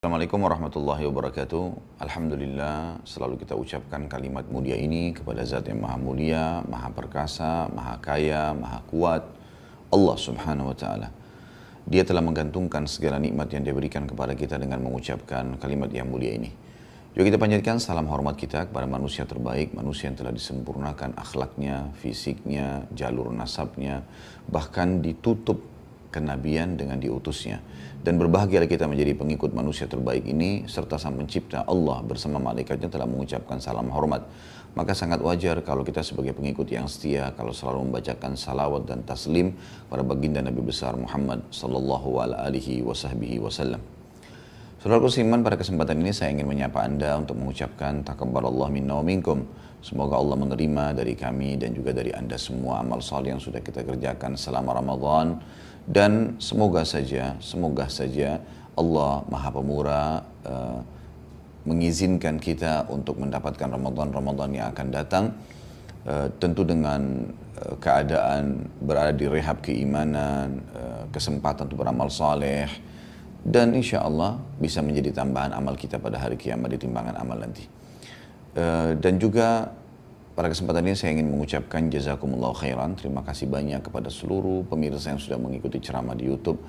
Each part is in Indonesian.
Assalamualaikum warahmatullahi wabarakatuh. Alhamdulillah, selalu kita ucapkan kalimat mulia ini kepada Zat yang Maha Mulia, Maha Perkasa, Maha Kaya, Maha Kuat, Allah Subhanahu wa Ta'ala. Dia telah menggantungkan segala nikmat yang Dia berikan kepada kita dengan mengucapkan kalimat yang mulia ini. Yuk kita panjatkan salam hormat kita kepada manusia terbaik, manusia yang telah disempurnakan akhlaknya, fisiknya, jalur nasabnya, bahkan ditutup kenabian dengan diutusnya. Dan berbahagialah kita menjadi pengikut manusia terbaik ini, serta Sang Pencipta Allah bersama malaikatnya telah mengucapkan salam hormat. Maka sangat wajar kalau kita sebagai pengikut yang setia, kalau selalu membacakan salawat dan taslim pada baginda Nabi besar Muhammad sallallahu alaihi wasallam. Saudaraku seiman, pada kesempatan ini saya ingin menyapa Anda untuk mengucapkan takabbalallahu minna wa minkum. Semoga Allah menerima dari kami dan juga dari Anda semua amal saleh yang sudah kita kerjakan selama Ramadan. Dan semoga saja Allah Maha Pemurah mengizinkan kita untuk mendapatkan Ramadan yang akan datang. Tentu dengan keadaan berada di rehab keimanan, kesempatan untuk beramal saleh, dan insya Allah bisa menjadi tambahan amal kita pada hari kiamat di timbangan amal nanti. Dan juga pada kesempatan ini saya ingin mengucapkan jazakumullah khairan. Terima kasih banyak kepada seluruh pemirsa yang sudah mengikuti ceramah di YouTube.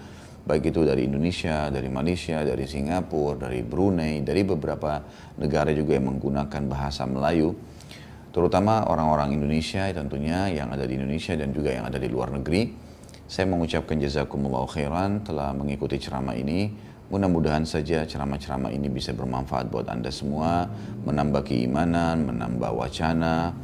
Baik itu dari Indonesia, dari Malaysia, dari Singapura, dari Brunei, dari beberapa negara juga yang menggunakan bahasa Melayu. Terutama orang-orang Indonesia tentunya yang ada di Indonesia dan juga yang ada di luar negeri. Saya mengucapkan jazakumullah khairan telah mengikuti ceramah ini. Mudah-mudahan saja ceramah-ceramah ini bisa bermanfaat buat Anda semua, menambah keimanan, menambah wacana,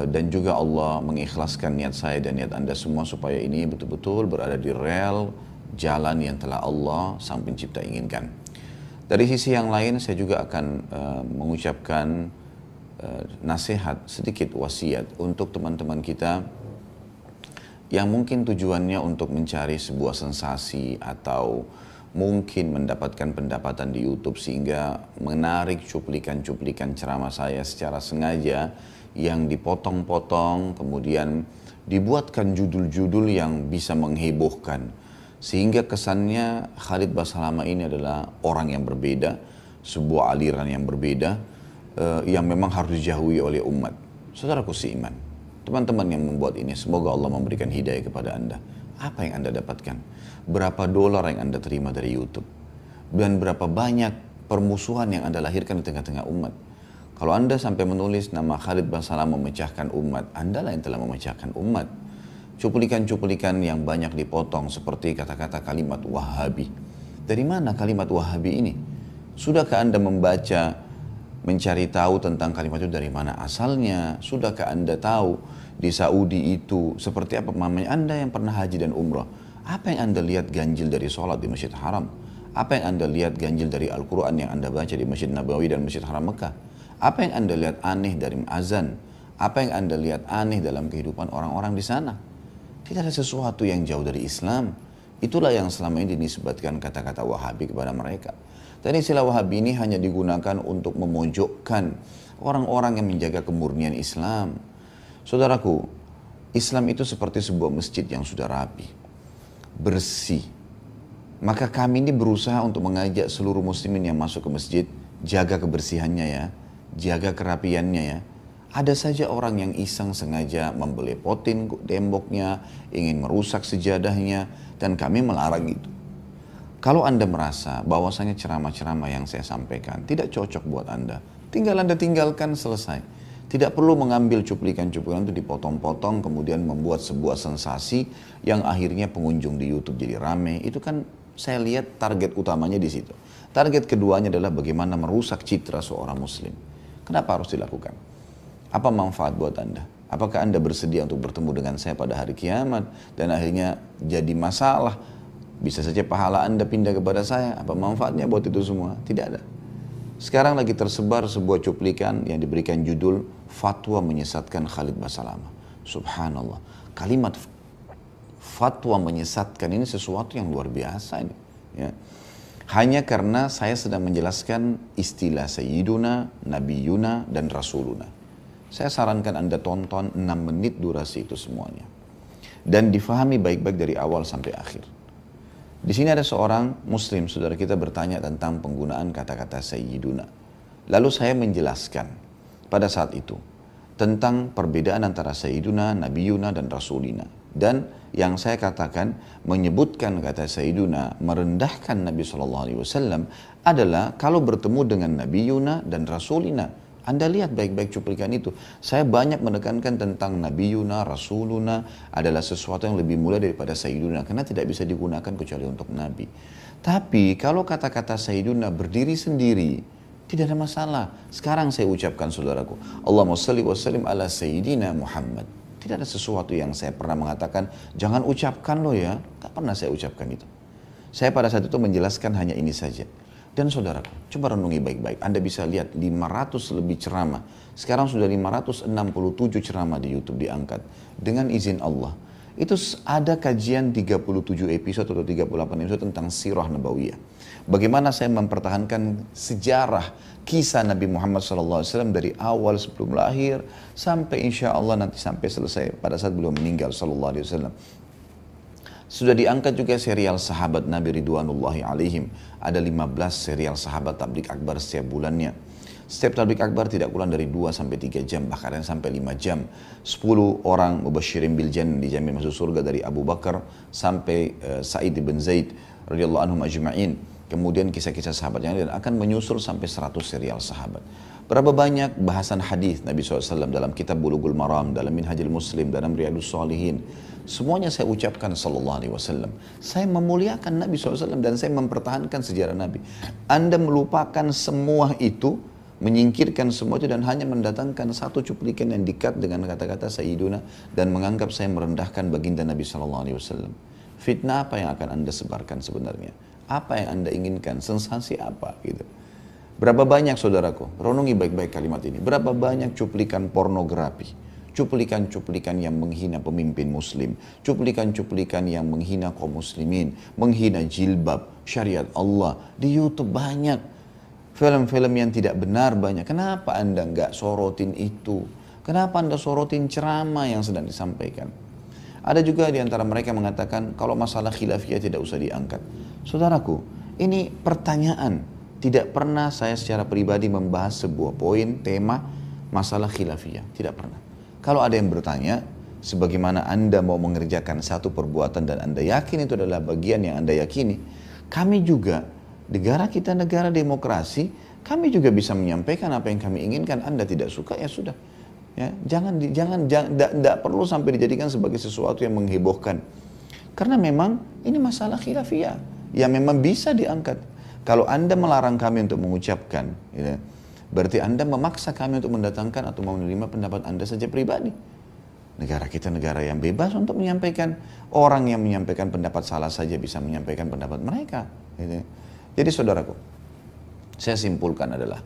dan juga Allah mengikhlaskan niat saya dan niat Anda semua supaya ini betul-betul berada di rel jalan yang telah Allah Sang Pencipta inginkan. Dari sisi yang lain saya juga akan mengucapkan nasihat, sedikit wasiat untuk teman-teman kita yang mungkin tujuannya untuk mencari sebuah sensasi atau mungkin mendapatkan pendapatan di YouTube sehingga menarik cuplikan-cuplikan ceramah saya secara sengaja yang dipotong-potong, kemudian dibuatkan judul-judul yang bisa menghebohkan sehingga kesannya Khalid Basalamah ini adalah orang yang berbeda, sebuah aliran yang berbeda yang memang harus dijauhi oleh umat. Saudaraku seiman, teman-teman yang membuat ini, semoga Allah memberikan hidayah kepada Anda. Apa yang Anda dapatkan? Berapa dolar yang Anda terima dari YouTube? Dan berapa banyak permusuhan yang Anda lahirkan di tengah-tengah umat? Kalau Anda sampai menulis nama Khalid Basalamah memecahkan umat, Anda lah yang telah memecahkan umat. Cuplikan-cuplikan yang banyak dipotong seperti kata-kata kalimat Wahabi. Dari mana kalimat Wahabi ini? Sudahkah Anda membaca, mencari tahu tentang kalimat itu dari mana asalnya? Sudahkah Anda tahu di Saudi itu seperti apa pemahamannya? Anda yang pernah haji dan umrah, apa yang Anda lihat ganjil dari sholat di Masjid Haram? Apa yang Anda lihat ganjil dari Al-Quran yang Anda baca di Masjid Nabawi dan Masjid Haram Mekah? Apa yang Anda lihat aneh dari azan? Apa yang Anda lihat aneh dalam kehidupan orang-orang di sana? Tidak ada sesuatu yang jauh dari Islam. Itulah yang selama ini dinisbatkan kata-kata Wahabi kepada mereka. Dan istilah Wahabi ini hanya digunakan untuk memojokkan orang-orang yang menjaga kemurnian Islam. Saudaraku, Islam itu seperti sebuah masjid yang sudah rapi, bersih. Maka kami ini berusaha untuk mengajak seluruh muslimin yang masuk ke masjid, jaga kebersihannya ya, jaga kerapiannya ya. Ada saja orang yang iseng sengaja membelepotin temboknya, ingin merusak sejadahnya, dan kami melarang itu. Kalau Anda merasa bahwasanya ceramah-ceramah yang saya sampaikan tidak cocok buat Anda, tinggal Anda tinggalkan, selesai. Tidak perlu mengambil cuplikan-cuplikan itu dipotong-potong kemudian membuat sebuah sensasi yang akhirnya pengunjung di YouTube jadi rame. Itu kan saya lihat target utamanya di situ. Target keduanya adalah bagaimana merusak citra seorang muslim. Kenapa harus dilakukan? Apa manfaat buat Anda? Apakah Anda bersedia untuk bertemu dengan saya pada hari kiamat dan akhirnya jadi masalah? Bisa saja pahala Anda pindah kepada saya. Apa manfaatnya buat itu semua? Tidak ada. Sekarang lagi tersebar sebuah cuplikan yang diberikan judul Fatwa Menyesatkan Khalid Basalamah. Subhanallah. Kalimat fatwa menyesatkan ini sesuatu yang luar biasa ini. Ya. Hanya karena saya sedang menjelaskan istilah Sayyiduna, Nabiyuna, dan Rasuluna. Saya sarankan Anda tonton 6 menit durasi itu semuanya. Dan difahami baik-baik dari awal sampai akhir. Di sini ada seorang muslim, saudara kita bertanya tentang penggunaan kata-kata Sayyiduna. Lalu saya menjelaskan pada saat itu tentang perbedaan antara Sayyiduna, Nabiyuna, dan Rasulina. Dan yang saya katakan menyebutkan kata Sayyiduna merendahkan Nabi SAW adalah kalau bertemu dengan Nabiyuna dan Rasulina. Anda lihat baik-baik cuplikan itu. Saya banyak menekankan tentang Nabiyuna, Rasuluna adalah sesuatu yang lebih mulia daripada Sayyiduna. Karena tidak bisa digunakan kecuali untuk Nabi. Tapi kalau kata-kata Sayyiduna berdiri sendiri, tidak ada masalah. Sekarang saya ucapkan saudaraku. Allahumma salli wa sallim ala Sayyidina Muhammad. Tidak ada sesuatu yang saya pernah mengatakan, jangan ucapkan lo ya. Tak pernah saya ucapkan itu. Saya pada saat itu menjelaskan hanya ini saja. Dan saudaraku, coba renungi baik-baik. Anda bisa lihat 500 lebih ceramah. Sekarang sudah 567 ceramah di YouTube diangkat. Dengan izin Allah. Itu ada kajian 37 episode atau 38 episode tentang sirah nabawiyah. Bagaimana saya mempertahankan sejarah kisah Nabi Muhammad SAW dari awal sebelum lahir sampai insya Allah nanti sampai selesai pada saat beliau meninggal SAW. Sudah diangkat juga serial sahabat Nabi Ridwanullahi alaihim. Ada 15 serial sahabat tablik akbar setiap bulannya. Setiap tablik akbar tidak kurang dari 2 sampai 3 jam, bahkan sampai 5 jam. 10 orang mubasyirin bil jannah dijamin masuk surga dari Abu Bakar sampai Sa'id bin Zaid radhiyallahu anhum ajma'in. Kemudian kisah-kisah sahabat yang lain akan menyusul sampai 100 serial sahabat. Berapa banyak bahasan hadis Nabi SAW dalam kitab Bulughul Maram, dalam Minhajul Muslim, dalam Riyadhus Shalihin. Semuanya saya ucapkan sallallahu alaihi wasallam. Saya memuliakan Nabi SAW dan saya mempertahankan sejarah Nabi. Anda melupakan semua itu, menyingkirkan semua itu dan hanya mendatangkan satu cuplikan yang dikat dengan kata-kata Sayyiduna dan menganggap saya merendahkan baginda Nabi SAW. Fitnah apa yang akan Anda sebarkan sebenarnya? Apa yang Anda inginkan? Sensasi apa? Gitu. Berapa banyak saudaraku, renungi baik-baik kalimat ini. Berapa banyak cuplikan pornografi, cuplikan-cuplikan yang menghina pemimpin muslim, cuplikan-cuplikan yang menghina kaum muslimin, menghina jilbab, syariat Allah. Di YouTube banyak. Film-film yang tidak benar banyak. Kenapa Anda nggak sorotin itu? Kenapa Anda sorotin ceramah yang sedang disampaikan? Ada juga di antara mereka mengatakan kalau masalah khilafiyah tidak usah diangkat. Saudaraku, ini pertanyaan. Tidak pernah saya secara pribadi membahas sebuah poin, tema, masalah khilafiyah. Tidak pernah. Kalau ada yang bertanya, sebagaimana Anda mau mengerjakan satu perbuatan dan Anda yakin itu adalah bagian yang Anda yakini, kami juga, negara kita negara demokrasi, kami juga bisa menyampaikan apa yang kami inginkan. Anda tidak suka, ya sudah. Ya, jangan perlu sampai dijadikan sebagai sesuatu yang menghebohkan. Karena memang ini masalah khilafiyah yang memang bisa diangkat. Kalau Anda melarang kami untuk mengucapkan, ya, berarti Anda memaksa kami untuk mendatangkan atau menerima pendapat Anda saja pribadi. Negara kita negara yang bebas untuk menyampaikan. Orang yang menyampaikan pendapat salah saja bisa menyampaikan pendapat mereka. Gitu. Jadi saudaraku, saya simpulkan adalah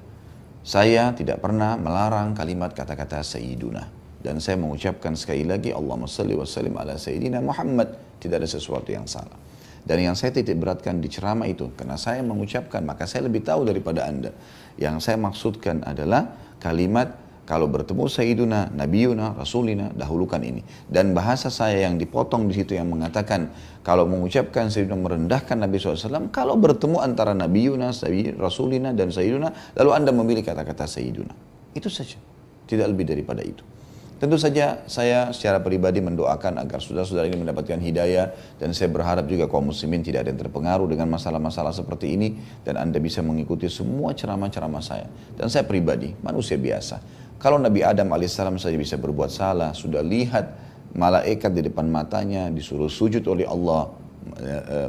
saya tidak pernah melarang kalimat kata-kata Sayyiduna. Dan saya mengucapkan sekali lagi, Allahumma salli wa sallim ala Sayyidina Muhammad. Tidak ada sesuatu yang salah. Dan yang saya titik beratkan di ceramah itu, karena saya mengucapkan, maka saya lebih tahu daripada Anda. Yang saya maksudkan adalah kalimat, kalau bertemu Sayyiduna, Nabiyuna, Rasulina, dahulukan ini. Dan bahasa saya yang dipotong di situ yang mengatakan, kalau mengucapkan Sayyiduna merendahkan Nabi SAW, kalau bertemu antara Nabiyuna, Rasulina, dan Sayyiduna, lalu Anda memilih kata-kata Sayyiduna. Itu saja. Tidak lebih daripada itu. Tentu saja saya secara pribadi mendoakan agar saudara-saudara ini mendapatkan hidayah. Dan saya berharap juga kaum muslimin tidak ada yang terpengaruh dengan masalah-masalah seperti ini. Dan Anda bisa mengikuti semua ceramah-ceramah saya. Dan saya pribadi, manusia biasa. Kalau Nabi Adam alaihissalam saja bisa berbuat salah, sudah lihat malaikat di depan matanya, disuruh sujud oleh Allah,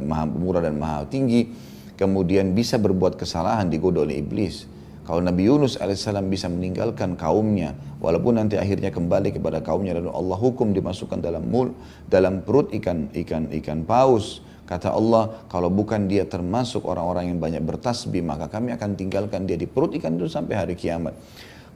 maha murah dan maha tinggi, kemudian bisa berbuat kesalahan, digoda oleh iblis. Kalau Nabi Yunus alaihissalam bisa meninggalkan kaumnya, walaupun nanti akhirnya kembali kepada kaumnya, lalu Allah hukum dimasukkan dalam perut ikan paus. Kata Allah, kalau bukan dia termasuk orang-orang yang banyak bertasbih, maka kami akan tinggalkan dia di perut ikan itu sampai hari kiamat.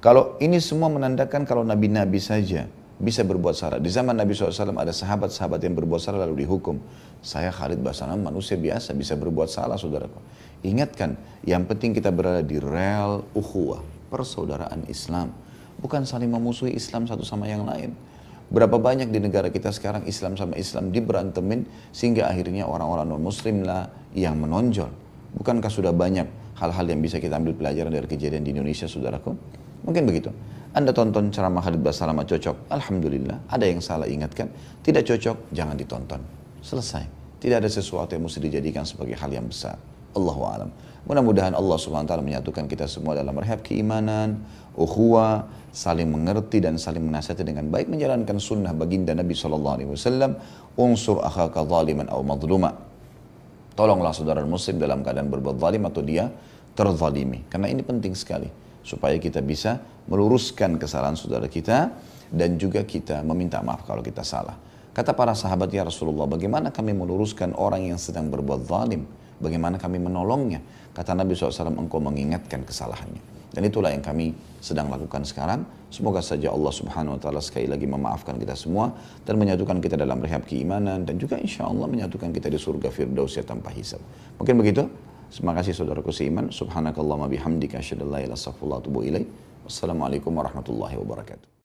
Kalau ini semua menandakan kalau nabi-nabi saja bisa berbuat salah. Di zaman Nabi SAW ada sahabat-sahabat yang berbuat salah lalu dihukum. Saya Khalid Basalam manusia biasa bisa berbuat salah, saudaraku. Ingatkan, yang penting kita berada di rel ukhuwah, persaudaraan Islam. Bukan saling memusuhi Islam satu sama yang lain. Berapa banyak di negara kita sekarang Islam sama Islam diberantemin sehingga akhirnya orang-orang non-muslim lah yang menonjol. Bukankah sudah banyak hal-hal yang bisa kita ambil pelajaran dari kejadian di Indonesia, saudaraku? Mungkin begitu. Anda tonton ceramah Khalid Basalamah cocok, alhamdulillah. Ada yang salah, ingatkan. Tidak cocok, jangan ditonton. Selesai. Tidak ada sesuatu yang mesti dijadikan sebagai hal yang besar. Allahu a'lam. Mudah-mudahan Allah Subhanahu wa taala menyatukan kita semua dalam rehab keimanan, ukhuwah, saling mengerti dan saling menasihati dengan baik, menjalankan sunnah baginda Nabi sallallahu alaihi wasallam, unsur akhaka zaliman aw madluma. Tolonglah saudara muslim dalam keadaan berbuat zalim atau dia terzalimi. Karena ini penting sekali supaya kita bisa meluruskan kesalahan saudara kita dan juga kita meminta maaf kalau kita salah. Kata para sahabat, ya Rasulullah, bagaimana kami meluruskan orang yang sedang berbuat zalim? Bagaimana kami menolongnya? Kata Nabi SAW, engkau mengingatkan kesalahannya. Dan itulah yang kami sedang lakukan sekarang. Semoga saja Allah Subhanahu wa taala sekali lagi memaafkan kita semua dan menyatukan kita dalam rehab keimanan dan juga insya Allah menyatukan kita di surga Firdaus tanpa hisab. Mungkin begitu. Terima kasih saudaraku seiman. Subhanakallahumma bihamdika asyhadu an la ilaha illa anta astaghfiruka wa atubu ilaik. Wassalamualaikum warahmatullahi wabarakatuh.